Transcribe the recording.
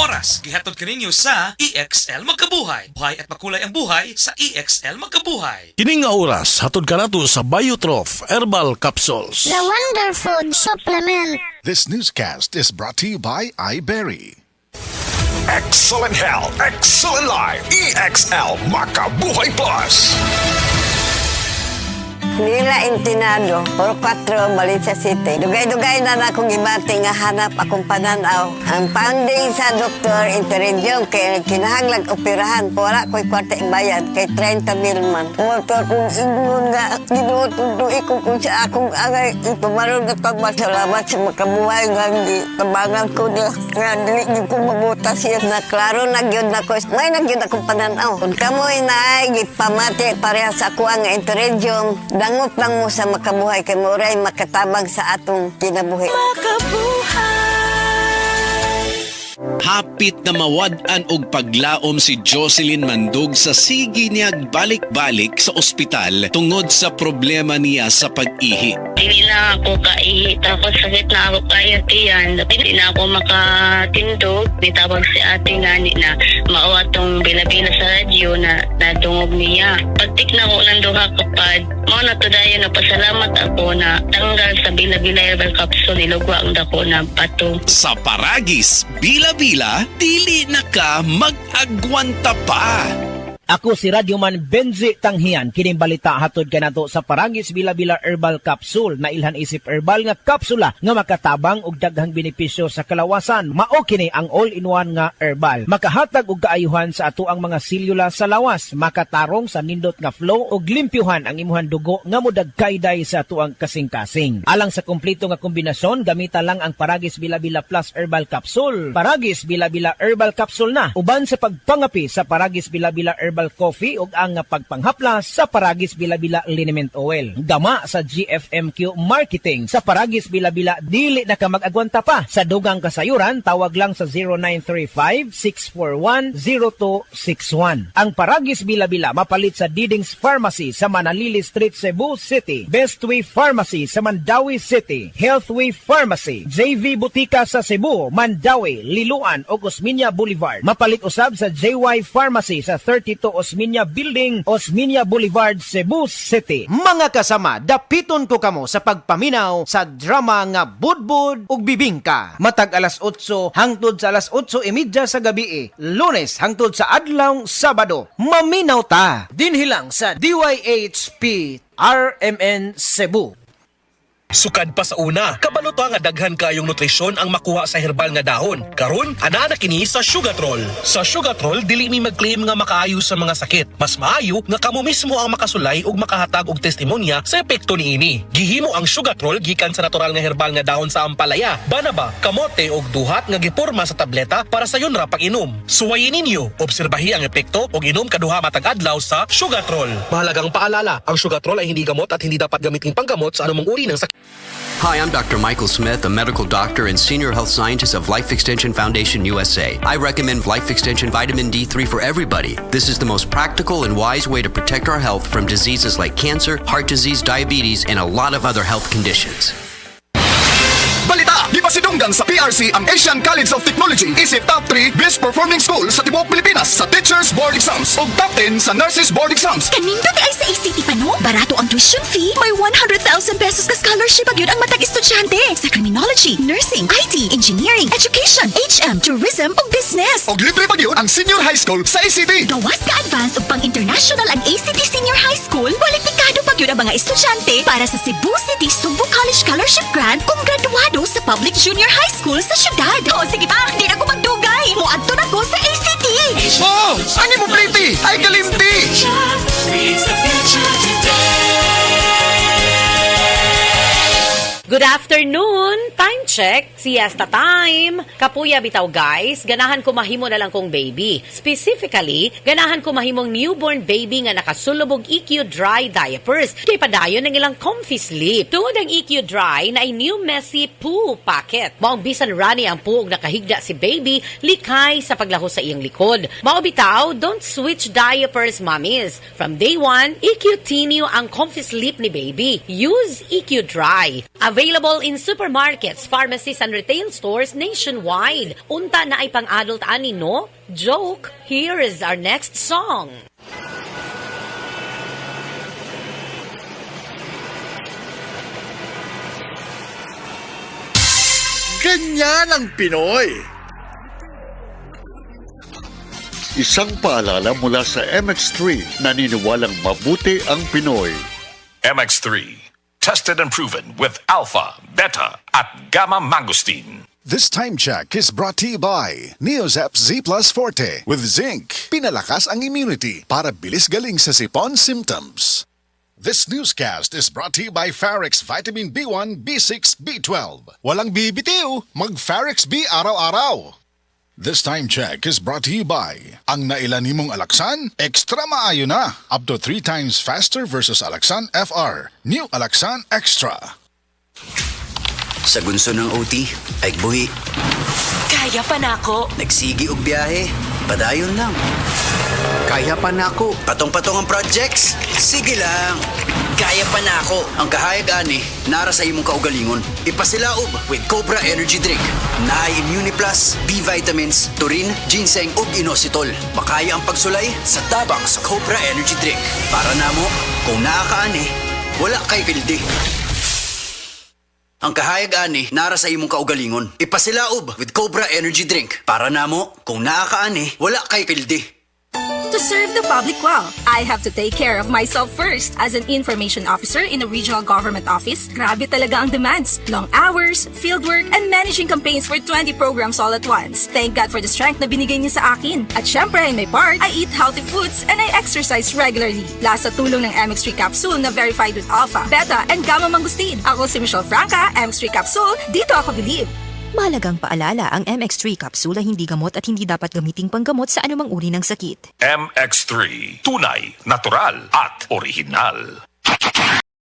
oras. Gihatod kaninyo sa EXL Magkabuhay. Buhay at makulay ang buhay sa EXL Magkabuhay. Kining nga oras, hatod ka nato sa Biotrof Herbal Capsules. The Wonder Food Supplement. This newscast is brought to you by iBerry. Excellent health, excellent life. EXL Makabuhay Plus. Nila Intinado, Puro 4, Valencia City. Dugay-dugay na akong ibati nga hanap akong pananaw. Ang finding sa doktor, interedium, kay kinahanglag operahan. Wala ko'y kwarta bayad, kay 30 mil man. Motor kong ingon nga, ginututuloy ko kung sa akong angay. Ipumarong na pagmasalamat sa makabuhay nga tabangan ko niya. Nga dili ko mabutas siya na klaro nagyod na ko. May nagyod akong pananaw. Kung kamoy na ay gipamati pareha sa kuha nga interedium, dangot lang mo sa makabuhay kay Moray makatabang sa atong kinabuhi. Hapit na mawad-an og paglaom si Jocelyn Mandug sa sige niyag balik-balik sa ospital tungod sa problema niya sa pag-ihi. Hindi na ako kaihi, tapos sakit na ako kayo tiyan. Hindi na ako makatindog. Nitawag si ate ngani na maawa tong bila-bila sa radyo na nadungog niya. Pagtik na ko ng duha kapad, mao na to dayon na pasalamat ako na tanggal sa bila-bila herbal capsule, nilugwa ang dako na bato. Sa Paragis, bila-bila, dili na ka mag-agwanta pa. Ako si Radyoman Benzi Tanghian, kining balita hatod kanato sa Paragis Bila-Bila Herbal Capsule na ilhan isip herbal nga kapsula nga makatabang og daghang benepisyo sa kalawasan. Mao kini ang all-in-one nga herbal. Makahatag og kaayuhan sa ato ang mga selula sa lawas, makatarong sa nindot nga flow og limpyuhan ang imuhang dugo nga modagkayday sa ato ang kasing-kasing. Alang sa kumpleto nga kombinasyon, gamita lang ang Paragis Bila-Bila Plus Herbal Capsule. Paragis Bila-Bila Herbal Capsule na uban sa pagpangapi sa Paragis Bila-Bila Herbal Coffee ug ang pagpanghaplas sa Paragis Bila-Bila Liniment Oil. Gama sa GFMQ Marketing sa Paragis Bila-Bila, dili na ka mag-agwanta pa. Sa dugang kasayuran, tawag lang sa 0935-641-0261. Ang Paragis Bila-Bila mapalit sa Didings Pharmacy sa Manalili Street, Cebu City, Bestway Pharmacy sa Mandawi City, Healthway Pharmacy, JV Butika sa Cebu, Mandawi, Liloan ug Osmeña Boulevard. Mapalit usab sa JY Pharmacy sa 32 Osmeña Building, Osmeña Boulevard, Cebu City. Mga kasama, dapiton ko kamo sa pagpaminaw sa drama nga Budbud ug Bibingka. Matag alas 8 hangtod sa alas 8:30 sa gabi, Lunes hangtod sa adlaw Sabado. Maminaw ta dinhi lang sa DYHP RMN Cebu. Sukad pa sa una, kabalo to nga daghan kayong nutrisyon ang makuha sa herbal nga dahon. Karon, ana na kini sa Sugatrol. Sa Sugatrol, dili mi mag-claim nga makaayo sa mga sakit. Mas maayo nga kamo mismo ang makasulay ug makahatag og testimonya sa epekto niini. Gihimo ang Sugatrol gikan sa natural nga herbal nga dahon sa ampalaya, banaba, kamote ug duhat nga giporma sa tableta para sa yun ra pag-inom. Suwayin ninyo, obserbahi ang epekto ug inom kaduha matag adlaw sa Sugatrol. Mahalagang paalala, ang Sugatrol ay hindi gamot at hindi dapat gamitin panggamot sa anumang uri ng sakit. Hi, I'm Dr. Michael Smith, a medical doctor and senior health scientist of Life Extension Foundation USA. I recommend Life Extension Vitamin D3 for everybody. This is the most practical and wise way to protect our health from diseases like cancer, heart disease, diabetes, and a lot of other health conditions. Balita! Di pasidunggan sa PRC ang Asian College of Technology isip top 3 best performing school sa tibuok Pilipinas sa Teachers Board Exams ug top 10 sa Nurses Board Exams. Kanindot ay sa ACT pa no? Barato ang tuition fee. May 100,000 pesos ka scholarship agad ang matag estudyante sa criminology, nursing, IT, engineering, education, HM, tourism ug business. Og libre pa gyud ang senior high school sa ACT. Gawas ka advance ug pang-international ang ACT Senior High School. Kwalipikado pa gyud ang mga estudyante para sa Cebu City Sumbu College Scholarship Grant kung graduado sa Public Junior High School sa syudad. O sige pa, di na ko magdugay. Muadto na ko sa ACT. Oh! Ani mo pretty? Ay kalimti! Good afternoon! Time check, siesta time. Kapuya bitaw guys, ganahan ko mahimo na lang kong baby. Specifically, ganahan ko mahimong newborn baby nga nakasulubog EQ Dry diapers. Kay padayon ng ilang comfy sleep. Tungod ang EQ Dry na ay new messy poo packet. Maong bisan rani ang puog nakahigda si baby, likay sa paglaho sa iyang likod. Mao bitaw, don't switch diapers mommies. From day 1, EQ Tinio ang comfy sleep ni baby. Use EQ Dry. Available in supermarket supermarkets, pharmacies, and retail stores nationwide. Unta na ay pang-adult ani, no? Joke! Here is our next song. Ganyan ang Pinoy. Isang paalala mula sa MX3, naniniwalang mabuti ang Pinoy. MX3, tested and proven with alpha, beta, at gamma mangosteen. This time check is brought to you by Neozep Z Plus Forte with zinc. Pinalakas ang immunity para bilis galing sa sipon symptoms. This newscast is brought to you by Farrex Vitamin B1, B6, B12. Walang bibitiw, mag-Farrex B araw-araw. This time check is brought to you by ang nailan nimong Alaxan, extra maayo na. Up to 3 times faster versus Alaxan FR. New Alaxan Extra. Sa gunso ng OT, ay buhi. Kaya pa na ako. Nagsigi og biyahe, padayon lang. Kaya pa na ako. Patong-patong ang projects, sige lang. Kaya pa na ako. Ang kahayag ani, nara sa imong kaugalingon. Ipasilaob with Cobra Energy Drink. Naay Immune Plus, B vitamins, taurine, ginseng ug inositol. Makaya ang pagsulay sa tabang sa Cobra Energy Drink. Para namo, kung nakakaani, wala kay pildi. Ang kahayag ani, nara sa imong kaugalingon. Ipasilaob with Cobra Energy Drink. Para namo, kung nakakaani, wala kay pildi. To serve the public well, I have to take care of myself first. As an information officer in a regional government office, grabe talaga ang demands. Long hours, fieldwork, and managing campaigns for 20 programs all at once. Thank God for the strength na binigay niya sa akin. At syempre, in my part, I eat healthy foods and I exercise regularly. Last sa tulong ng MX3 capsule na verified with alpha, beta, and gamma mangosteen. Ako si Michelle Franca, MX3 capsule, dito ako believe. Mahalagang paalala, ang MX3 capsule ay hindi gamot at hindi dapat gamiting panggamot sa anumang uri ng sakit. MX3, tunay, natural, at original.